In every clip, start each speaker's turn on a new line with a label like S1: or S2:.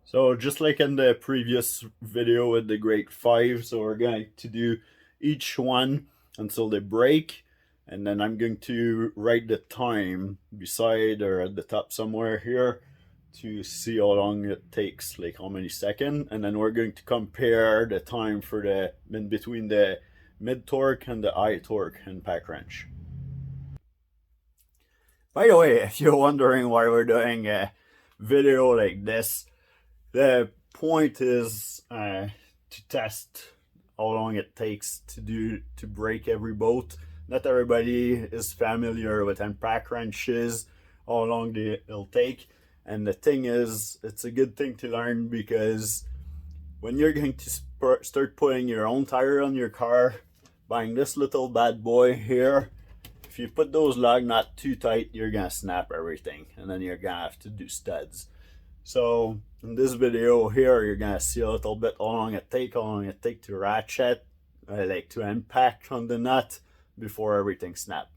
S1: So just like in the previous video with the grade 5, so we're going to do each one until they break, and then I'm going to write the time beside or at the top somewhere here to see how long it takes, like how many seconds, and then we're going to compare the time for the in between the mid torque and the high torque and pack wrench. By the way, if you're wondering why we're doing a video like this, the point is to test how long it takes to break every bolt. Not everybody is familiar with pack wrenches, how long they'll take. And the thing is, it's a good thing to learn because when you're going to start putting your own tire on your car, buying this little bad boy here, if you put those lug nuts too tight, you're gonna snap everything, and then you're gonna have to do studs. So in this video here, you're gonna see a little bit how long it take to ratchet, like to impact on the nut before everything snaps.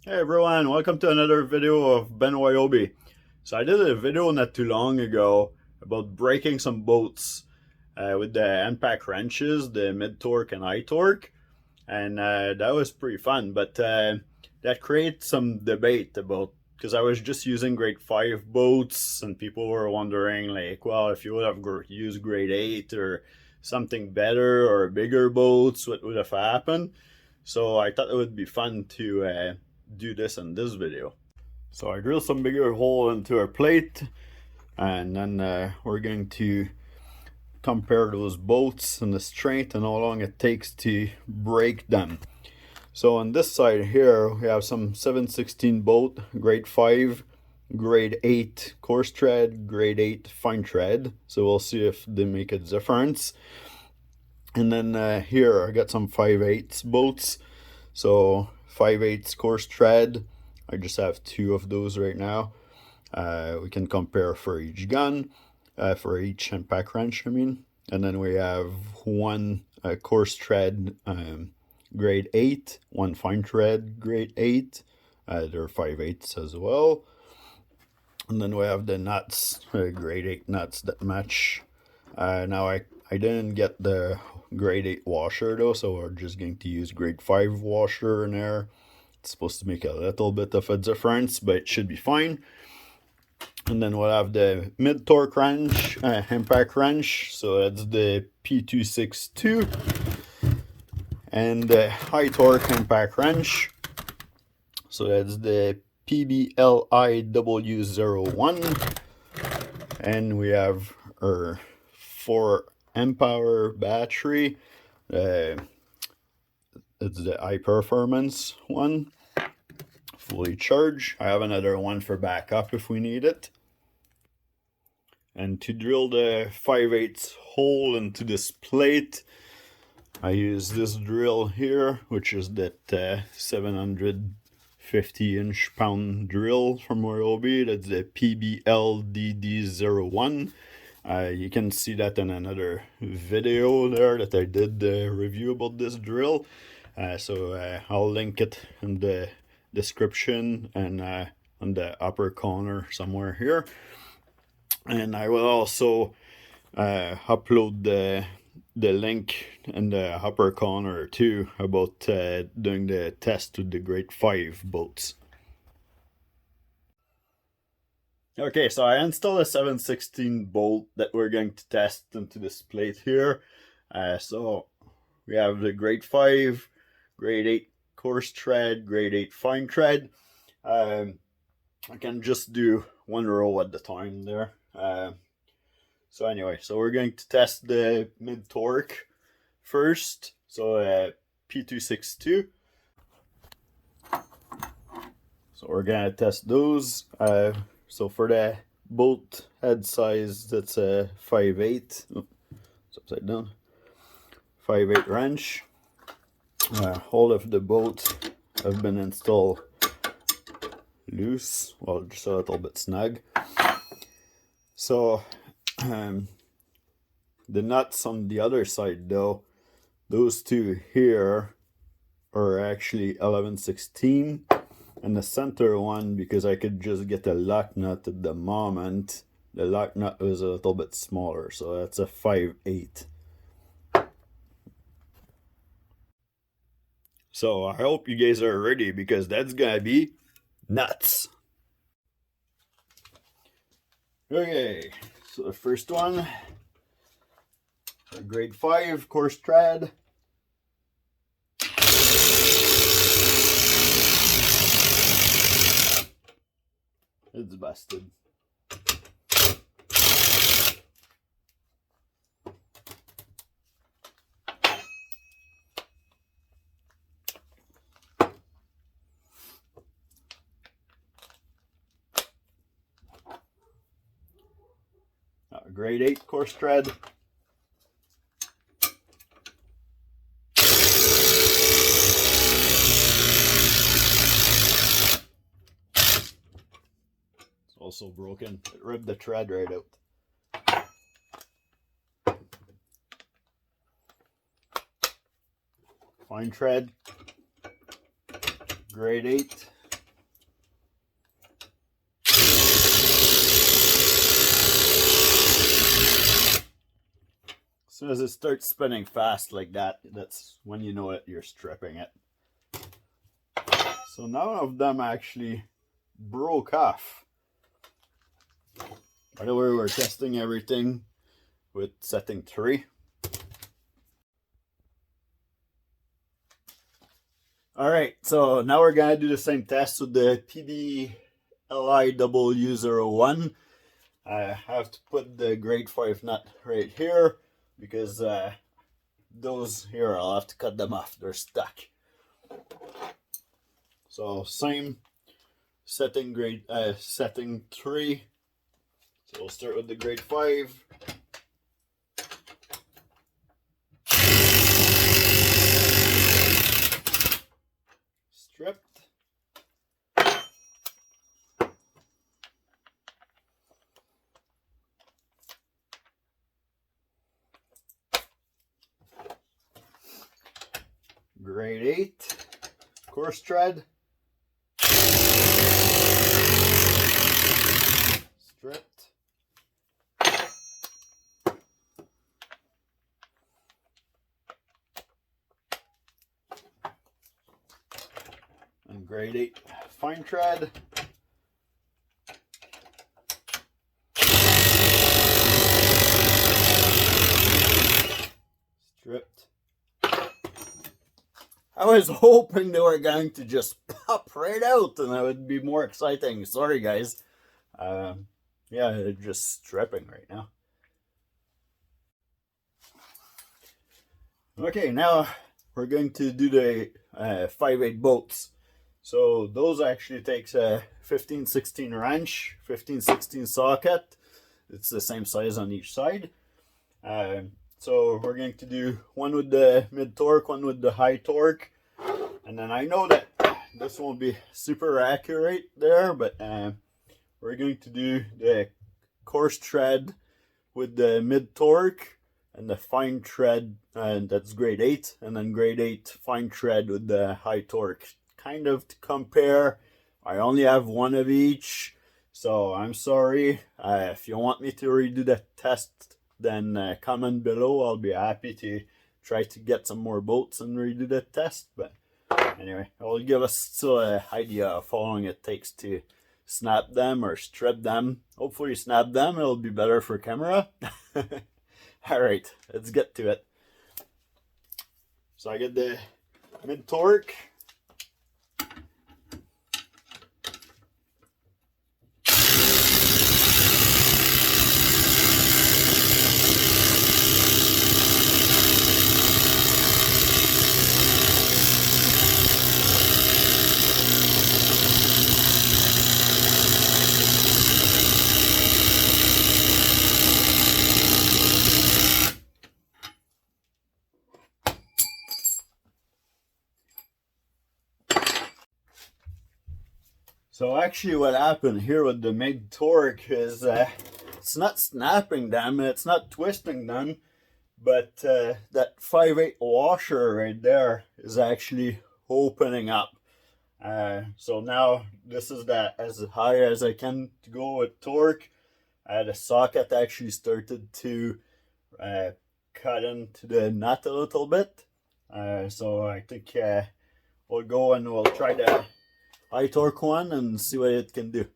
S1: Hey everyone, welcome to another video of Ben Ryobi. So I did a video not too long ago about breaking some bolts with the impact wrenches, the mid torque and high torque, and that was pretty fun. But that created some debate about, because I was just using grade 5 bolts, and people were wondering, like, well, if you would have used grade 8 or something better or bigger bolts, what would have happened? So I thought it would be fun to do this in this video. So I drilled some bigger hole into our plate, and then we're going to compare those bolts and the strength and how long it takes to break them. So on this side here we have some 7/16 bolt, grade 5, grade 8 coarse thread, grade 8 fine thread. So we'll see if they make a difference. And then here I got some 5/8 bolts. So 5/8 coarse thread. I just have 2 of those right now. We can compare for each gun, for each impact wrench, I mean. And then we have one coarse thread grade 8, one fine thread grade 8. They're 5/8 as well. And then we have the nuts, grade 8 nuts that match. Now I didn't get the grade 8 washer though, so we're just going to use grade 5 washer in there. It's supposed to make a little bit of a difference, but it should be fine. And then we'll have the mid torque wrench, impact wrench, so that's the P262, and the high torque impact wrench, so that's the PBLIW01. And we have our 4 amp hour battery. It's the high performance one, fully charged. I have another one for backup if we need it. And to drill the 5/8 hole into this plate, I use this drill here, which is that 750 inch-pound drill from Ryobi. That's the PBLDD01. You can see that in another video there that I did the review about this drill. So I'll link it in the description and on the upper corner somewhere here. And I will also upload the link in the upper corner too about doing the test with the grade 5 bolts. Okay, so I installed a 7/16 bolt that we're going to test into this plate here. So we have the grade 5, grade 8 coarse thread, grade 8 fine thread. I can just do one row at the time there. So anyway, so we're going to test the mid torque first. So P262. So we're gonna test those. So for the bolt head size, that's a 5/8. Oh, it's upside down. 5/8 wrench. All of the bolts have been installed loose, well, just a little bit snug. So the nuts on the other side though, those two here are actually 11/16, And the center one, because I could just get a lock nut at the moment, the lock nut was a little bit smaller, so that's a 5/8. So I hope you guys are ready, because that's gonna be nuts. Okay, so the first one, a grade 5 coarse thread. It's busted. Grade 8 coarse thread. It's also broken. It ripped the thread right out. Fine thread. Grade 8. As soon as it starts spinning fast like that, that's when you know that you're stripping it. So none of them actually broke off. By the way, we're testing everything with setting 3. Alright, so now we're gonna do the same test with the PDLIW01. I have to put the grade 5 nut right here, because those here, I'll have to cut them off. They're stuck. So same setting, setting 3. So we'll start with the grade 5. Stripped. Grade 8 coarse thread. Stripped. And grade 8 fine thread. Stripped. I was hoping they were going to just pop right out and that would be more exciting. Sorry guys. Yeah, they're just stripping right now. Okay, now we're going to do the 5/8 bolts. So those actually takes a 15/16 wrench, 15/16 socket. It's the same size on each side. So we're going to do one with the mid torque, one with the high torque. And then I know that this won't be super accurate there, but we're going to do the coarse thread with the mid torque and the fine thread, and that's grade 8, and then grade 8 fine thread with the high torque. Kind of to compare. I only have one of each, so I'm sorry. If you want me to redo the test, then comment below. I'll be happy to try to get some more bolts and redo the test. But anyway, it'll give us an idea of how long it takes to snap them or strip them. Hopefully snap them, it'll be better for camera. Alright, let's get to it. So I get the mid torque. So actually what happened here with the mid torque is it's not snapping them, it's not twisting them, but that 5/8 washer right there is actually opening up. So now this is that as high as I can to go with torque. The socket actually started to cut into the nut a little bit. So I think we'll go and we'll try the high torque one and see what it can do.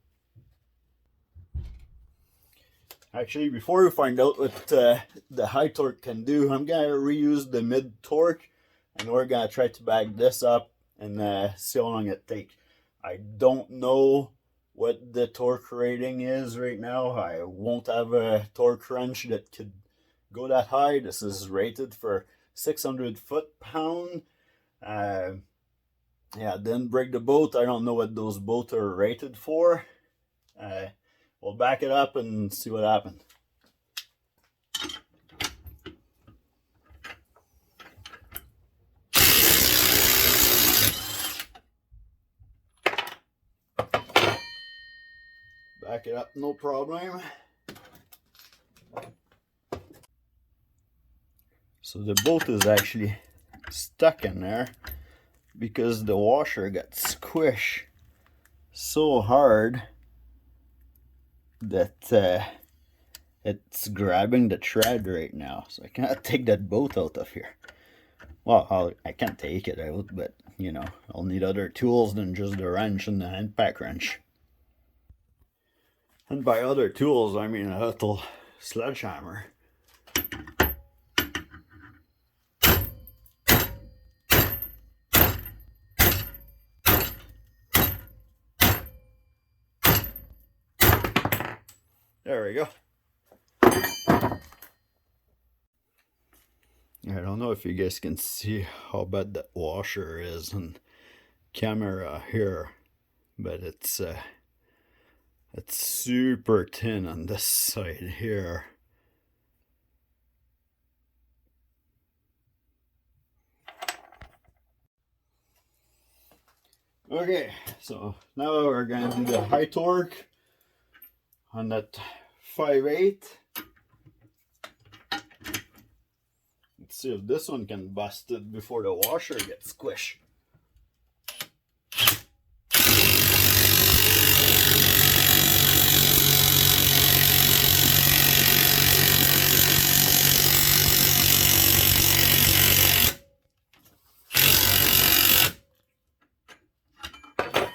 S1: Actually, before we find out what the high torque can do, I'm gonna reuse the mid torque, and we're gonna try to back this up and see how long it takes. I don't know what the torque rating is right now. I won't have a torque wrench that could go that high. This is rated for 600 foot-pound. Yeah, didn't break the boat. I don't know what those boats are rated for. We'll back it up and see what happens. Back it up, no problem. So the boat is actually stuck in there because the washer got squished so hard that it's grabbing the tread right now. So I cannot take that boat out of here. Well, I can take it out, but you know, I'll need other tools than just the wrench and the impact wrench. And by other tools, I mean a little sledgehammer. There we go. I don't know if you guys can see how bad that washer is on camera here, but it's super thin on this side here. Okay, so now we're gonna do the high torque on that 5/8. Let's see if this one can bust it before the washer gets squished.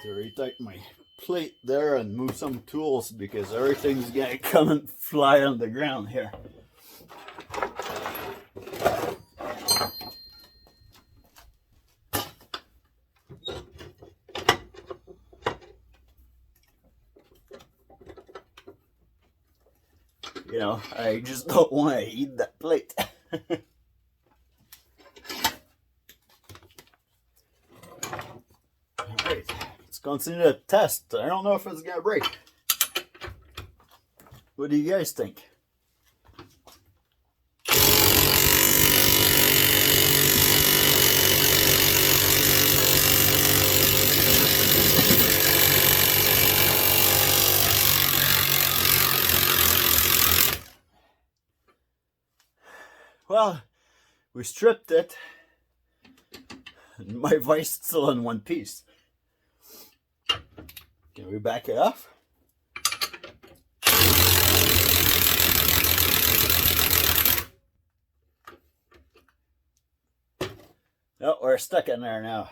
S1: To retighten my plate there and move some tools because everything's gonna come and fly on the ground here. You know, I just don't want to eat that plate. Alright, let's continue the test. I don't know if it's gonna break. What do you guys think? Well, we stripped it, and my vice is still in one piece. Can we back it off? Oh, we're stuck in there now.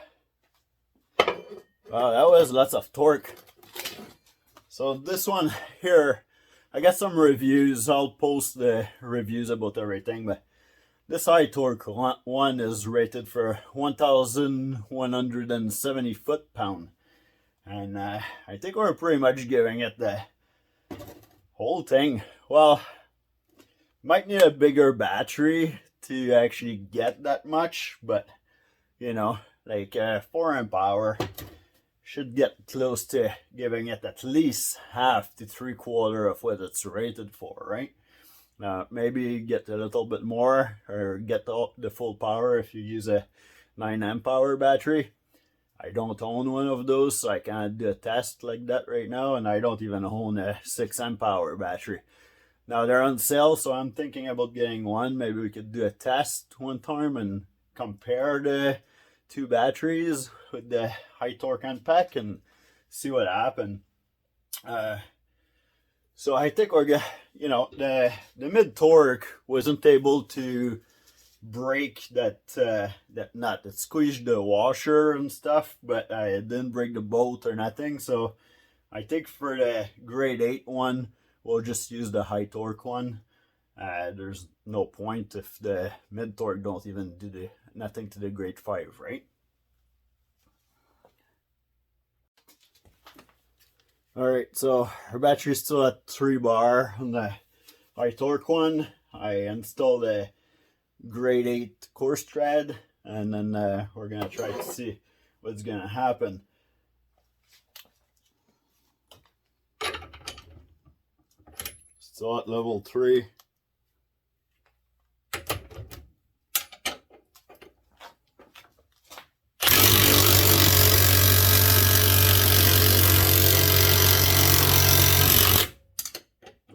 S1: Wow, that was lots of torque. So this one here, I got some reviews. I'll post the reviews about everything, but this high torque one is rated for 1,170 foot-pound. And I think we're pretty much giving it the whole thing. Well, might need a bigger battery to actually get that much, but you know, like 4 amp hour should get close to giving it at least half to 3/4 of what it's rated for, right? Maybe get a little bit more or get the full power if you use a 9 amp hour battery. I don't own one of those, so I can't do a test like that right now, and I don't even own a 6 amp hour battery. Now they're on sale, so I'm thinking about getting one. Maybe we could do a test one time and compare the two batteries with the high torque unpack and see what happened. So I think we're gonna, you know, the mid torque wasn't able to break that that nut. It squeezed the washer and stuff, but it didn't break the bolt or nothing. So I think for the grade 8 one, we'll just use the high torque one. There's no point if the mid torque don't even do nothing to the grade 5, right? Alright, so our battery's still at 3 bar on the high torque one. I installed a grade 8 course thread, and then we're gonna try to see what's gonna happen. Still at level 3.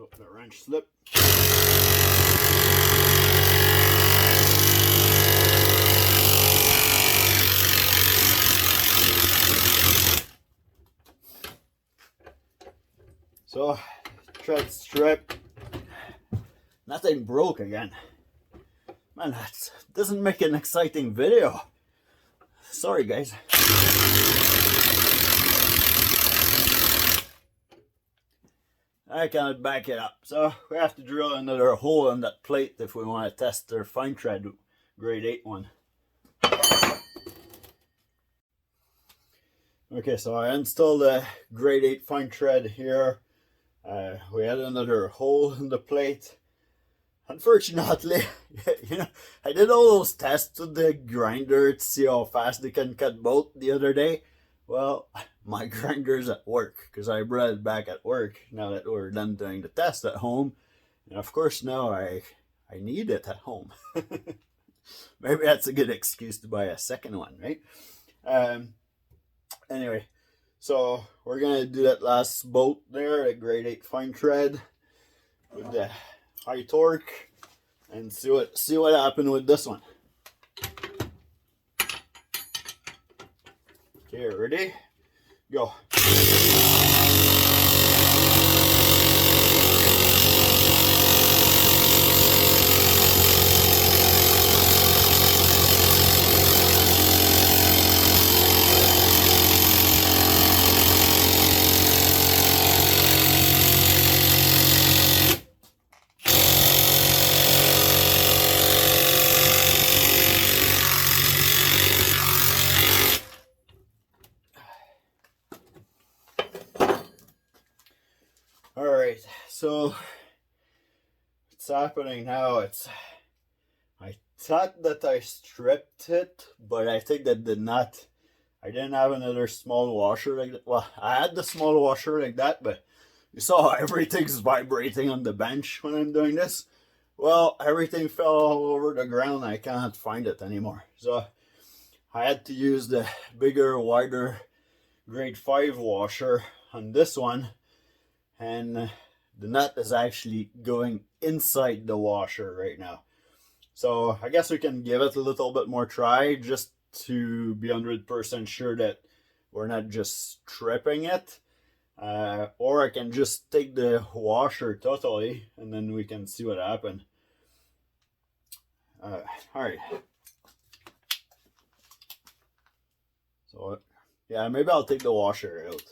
S1: Oh, the wrench slipped. So, thread strip. Nothing broke again. Man, that doesn't make an exciting video. Sorry, guys. I cannot back it up, so we have to drill another hole in that plate if we want to test their fine thread grade 8 one. Okay, so I installed a grade 8 fine thread here. We had another hole in the plate. Unfortunately, you know, I did all those tests with the grinder to see how fast they can cut bolt the other day. Well, my grinder's at work because I brought it back at work now that we're done doing the test at home. And of course now I need it at home. Maybe that's a good excuse to buy a second one, right? Anyway, so we're gonna do that last bolt there, a grade 8 fine thread with the high torque, and see what happened with this one. Okay, ready? Go. Alright, so what's happening now, I thought that I stripped it, but I think that did not. I didn't have another small washer like that. Well, I had the small washer like that, but you saw how everything's vibrating on the bench when I'm doing this. Well, everything fell all over the ground. I can't find it anymore. So I had to use the bigger, wider grade 5 washer on this one. And the nut is actually going inside the washer right now. So I guess we can give it a little bit more try just to be 100% sure that we're not just stripping it. Or I can just take the washer totally and then we can see what happened. Alright. So yeah, maybe I'll take the washer out.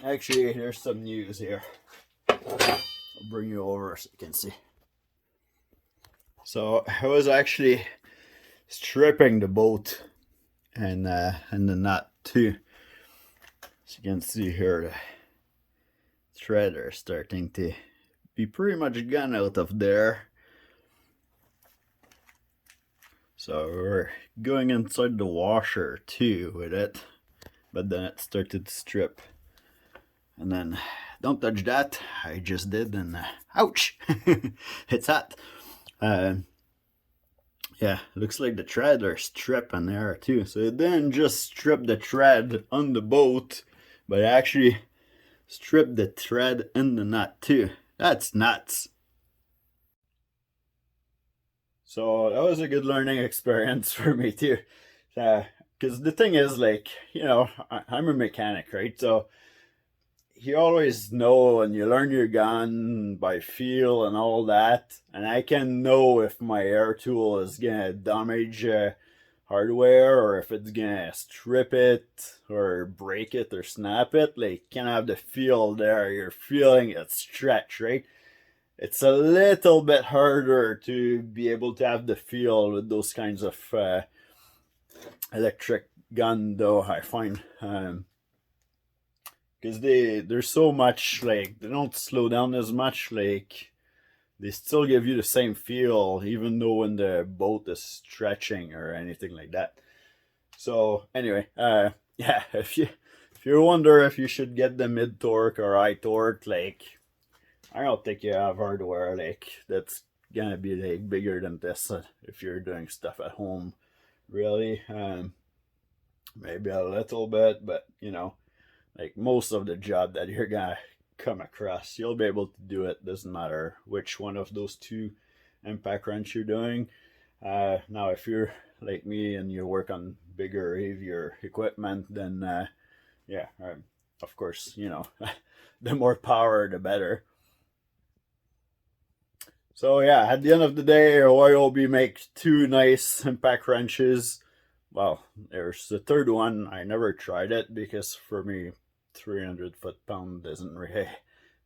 S1: Actually, there's some news here. I'll bring you over so you can see. So I was actually stripping the bolt and the nut too. As you can see here, the thread are starting to be pretty much gone out of there. So we're going inside the washer too with it, but then it started to strip. And then, don't touch that, I just did, and ouch, it's hot. Yeah, looks like the thread are stripping there too. So it didn't just strip the thread on the boat, but it actually stripped the thread in the nut too. That's nuts. So that was a good learning experience for me too. Because the thing is, like, I'm a mechanic, right? So you always know and you learn your gun by feel and all that. And I can know if my air tool is going to damage hardware or if it's going to strip it or break it or snap it. Like, you can have the feel there. You're feeling it stretch, right? It's a little bit harder to be able to have the feel with those kinds of electric gun, though, I find. Because they're so much, like, they don't slow down as much, like, they still give you the same feel, even though when the boat is stretching or anything like that. So, anyway, yeah, if you wonder if you should get the mid torque or high torque, like, I don't think you have hardware like that's gonna be like bigger than this if you're doing stuff at home, really. Maybe a little bit, but like most of the job that you're gonna come across, you'll be able to do it. Doesn't matter which one of those two impact wrench you're doing. Now, if you're like me and you work on bigger, heavier equipment, then yeah, of course, the more power, the better. So yeah, at the end of the day, Ryobi makes two nice impact wrenches. Well, there's the third one. I never tried it because for me, 300 foot-pound doesn't really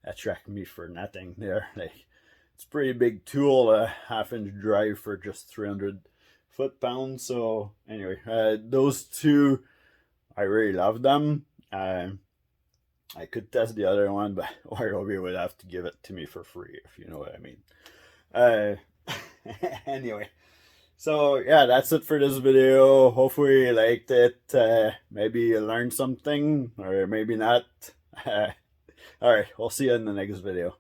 S1: attract me for nothing there. Like, it's a pretty big tool, a half-inch drive for just 300 foot-pounds. So anyway, those two, I really love them. I could test the other one, but Ryobi would have to give it to me for free, if you know what I mean. Anyway, so yeah, that's it for this video. Hopefully you liked it. Maybe you learned something, or maybe not. Alright, we'll see you in the next video.